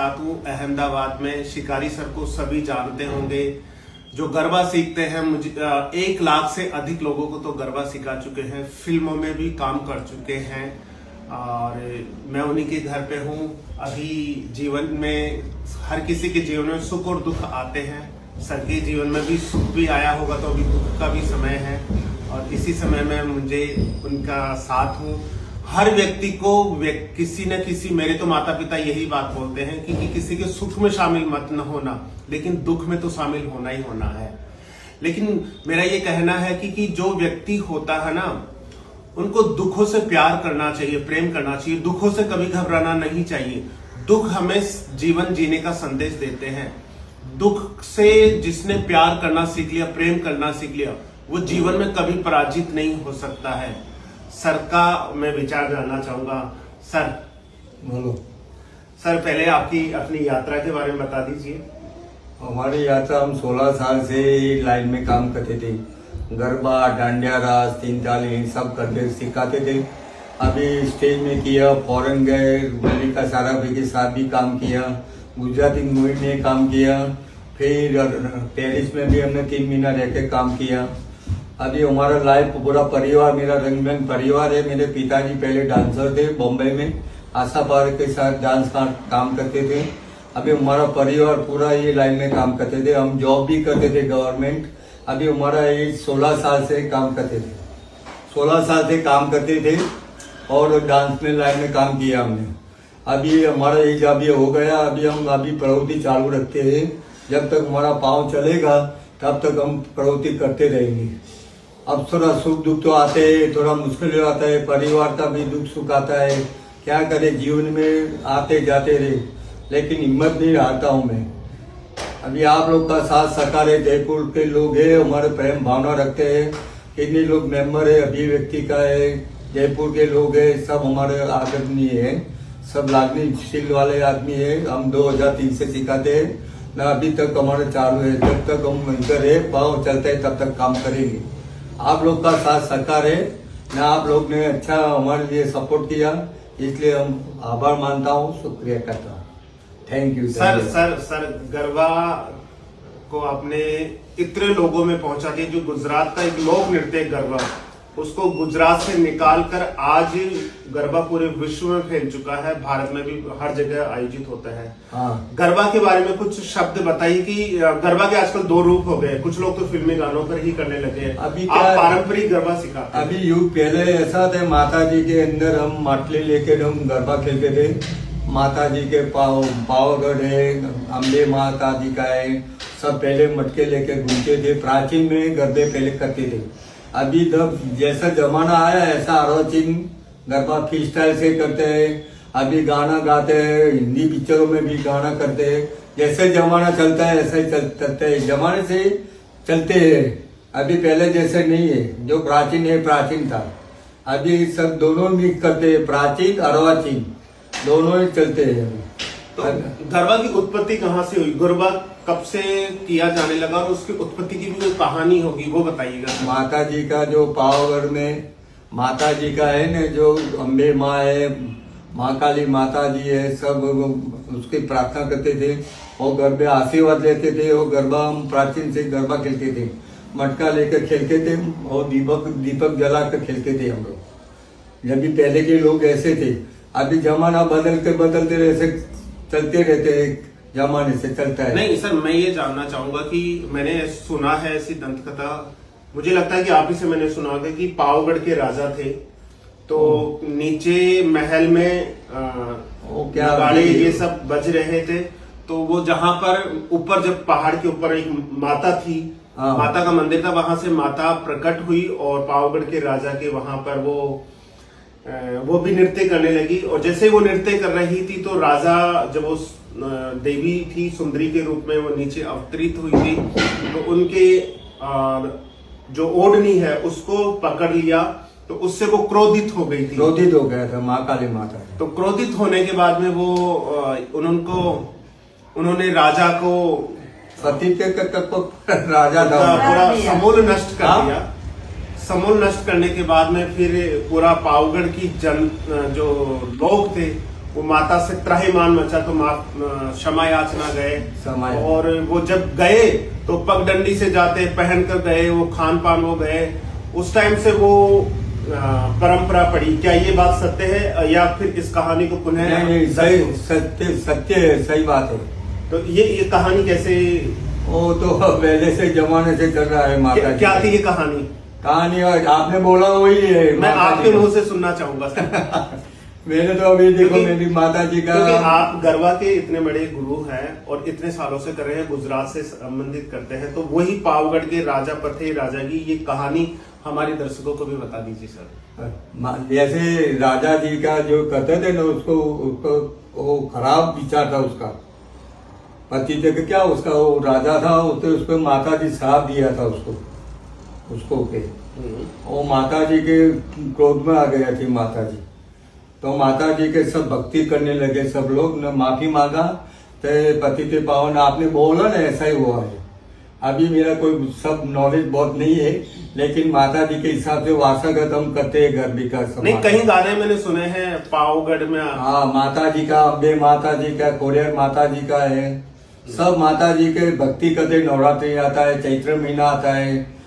हूँ अहमदाबाद में। शिकारी सर को सभी जानते होंगे, जो गरबा सीखते हैं। मुझे 1 लाख से अधिक लोगों को तो गरबा सिखा चुके हैं, फिल्मों में भी काम कर चुके हैं और मैं उन्हीं के घर पे हूँ। अभी जीवन में हर किसी के जीवन में सुख और दुख आते हैं। सर के जीवन में भी सुख भी आया होगा तो अभी दुख का भी समय है और इसी समय में मुझे उनका साथ हूँ। हर व्यक्ति को किसी न किसी, मेरे तो माता पिता यही बात बोलते हैं कि किसी के सुख में शामिल मत न होना, लेकिन दुख में तो शामिल होना ही होना है। लेकिन मेरा ये कहना है कि जो व्यक्ति होता है ना, उनको दुखों से प्यार करना चाहिए, प्रेम करना चाहिए, दुखों से कभी घबराना नहीं चाहिए। दुख हमें जीवन जीने का संदेश देते हैं। दुख से जिसने प्यार करना सीख लिया, प्रेम करना सीख लिया, वो जीवन में कभी पराजित नहीं हो सकता है। सर का मैं विचार जानना चाहूंगा। सर बोलो। सर, पहले आपकी अपनी यात्रा के बारे में बता दीजिए। हमारी यात्रा, हम 16 साल से लाइन में काम करते थे। गरबा, डांडिया रास, 3 ताल सब करते सिखाते थे। अभी स्टेज में किया, फॉरेन गए, मल्लिका साराभाई के साथ भी काम किया, गुजराती मूवी में काम किया, फिर पेरिस में भी हमने 3 महीना रह के काम किया। अभी हमारा लाइफ पूरा परिवार, मेरा रंगमंच परिवार है। मेरे पिताजी पहले डांसर थे, बॉम्बे में आशा पार के साथ डांस का काम करते थे। अभी हमारा परिवार पूरा ये लाइन में काम करते थे। हम जॉब भी करते थे गवर्नमेंट। अभी हमारा एज 16 साल से काम करते थे, 16 साल से काम करते थे और डांस में लाइन में काम किया हमने। अभी हमारा एज अभी हो गया। अभी हम प्रवृत्ति चालू रखते हैं। जब तक हमारा पाँव चलेगा तब तक हम प्रवृत्ति करते रहेंगे। अब थोड़ा सुख दुख तो आते हैं, थोड़ा मुश्किल आता है, परिवार का भी दुख सुख आता है। क्या करे, जीवन में आते जाते रहे, लेकिन हिम्मत नहीं हारता हूँ मैं। अभी आप लोग का साथ सहकार है, जयपुर के लोग हैं, हमारे प्रेम भावना रखते हैं। कितने लोग मेंबर है, अभिव्यक्ति का है, जयपुर के लोग हैं, सब हमारे आदरणीय है, सब लागनीशील वाले आदमी है। हम 2003 से सिखाते हैं ना, अभी तक हमारे चालू है। जब तक हम इधर है, पाँव चलते है, तब तक काम करेंगे। आप लोग का साथ सहकार है ना, आप लोग ने अच्छा हमारे लिए सपोर्ट किया, इसलिए हम आभार मानता हूँ, शुक्रिया करता हूँ। Thank you sir. Sir garba को आपने इतने लोगों में पहुंचा दिया। जो गुजरात का एक लोक नृत्य गरबा, उसको गुजरात से निकालकर आज गरबा पूरे विश्व में फैल चुका है। भारत में भी हर जगह आयोजित होता है। हाँ। गरबा के बारे में कुछ शब्द बताइए कि गरबा के आजकल 2 रूप हो गए। कुछ लोग तो फिल्मी गानों पर ही करने लगे हैं। अभी आप पारंपरिक गरबा सिखाते हैं। अभी युग पहले ऐसा थे, माता जी के अंदर हम माटली लेकर हम गरबा खेलते थे। माता जी के पावगढ़ है, अम्बे माता जी का है, सब पहले मटके लेके घूमते थे। प्राचीन में गरबे पहले करते थे। अभी तब जैसा जमाना आया ऐसा अर्वाचीन गरबा फ्री स्टाइल से करते हैं। अभी गाना गाते हैं, हिंदी पिक्चरों में भी गाना करते हैं। जैसे जमाना चलता है ऐसा ही चलते हैं, जमाने से चलते हैं। अभी पहले जैसे नहीं है, जो प्राचीन है प्राचीन था। अभी सब दोनों मिक्स करते हैं, प्राचीन अर्वाचीन दोनों ही चलते हैं। तो गरबा की उत्पत्ति कहाँ से हुई? गरबा कब से किया जाने लगा और उसकी उत्पत्ति की भी कोई कहानी होगी, वो बताइएगा। माता जी का जो पावगढ़ में माता जी का है न, जो अम्बे माँ है, माँ काली माता जी है, सब उसकी प्रार्थना करते थे और गरबे आशीर्वाद लेते थे। और गरबा हम प्राचीन से गरबा खेलते थे, मटका लेकर खेलते थे और दीपक जला कर खेलते थे हम लोग। जब भी पहले के लोग ऐसे थे। अभी जमाना बदलते ऐसे चलते रहते हैं, जमाने से चलता है। नहीं सर, मैं ये जानना चाहूंगा कि मैंने सुना है ऐसी दंत कथा, मुझे लगता है कि आप ही से मैंने सुना होगा कि पावगढ़ के राजा थे, तो नीचे महल में गाड़े ये सब बज रहे थे। तो वो जहां पर ऊपर, जब पहाड़ के ऊपर एक माता थी, माता का मंदिर था, वहां से माता प्रकट हुई और पावगढ़ के राजा के वहां पर वो भी नृत्य करने लगी। और जैसे वो नृत्य कर रही थी तो राजा, जब वो देवी थी सुंदरी के रूप में वो नीचे अवतरित हुई थी, तो उनके जो ओढ़नी है उसको पकड़ लिया, तो उससे वो क्रोधित हो गई थी। क्रोधित हो गया था माँ काली माता। तो क्रोधित होने के बाद में वो उन्होंने राजा को सती के राजा पूरा समूल नष्ट कर दिया। समूल नष्ट करने के बाद में फिर पूरा पावगढ़ की जो लोग थे वो माता से त्राहिमाम मचा तो क्षमा याचना गए। क्षमा। और वो जब गए तो पगडंडी से जाते, पहन कर गए, वो खान पान वो गए, उस टाइम से वो परंपरा पड़ी। क्या ये बात सत्य है या फिर इस कहानी को पुनः? नहीं, सही, सत्य सत्य है, सही बात है। तो ये कहानी कैसे? वो तो पहले से जमाने से चल रहा है माता जी। क्या थी ये कहानी? कहानी आपने बोला वही है। मैं माता आपके जी मुंह से सुनना चाहूंगा सर। मैंने तो अभी देखो क्योंकि- मेरी माता जी का, क्योंकि आप गरबा के इतने बड़े गुरु हैं और इतने सालों से कर रहे हैं, गुजरात से संबंधित करते हैं, तो वही पावगढ़ के राजा पथे राजा की ये कहानी हमारे दर्शकों को भी बता दीजिए सर। जैसे राजा जी का जो कहते थे ना, उसको वो खराब विचार था उसका। पति थे कि क्या उसका, वो राजा था, उसको माता जी श्राप दिया था उसको के। वो माता जी के क्रोध में आ गया थी माता जी, तो माता जी के सब भक्ति करने लगे सब लोग न, माफी मांगा तो पति के पावन आपने बोला ना, ऐसा ही हुआ है। अभी मेरा कोई सब नॉलेज बहुत नहीं है, लेकिन माता जी के हिसाब से वासागत हम करते हैं गरबी का नहीं, कहीं गाने मैंने सुने हैं पावगढ़ में। हाँ, माता जी का, अम्बे माता जी का, कोरियर माता जी का है, सब माता जी के भक्ति करते। नवरात्रि आता है, चैत्र महीना आता है,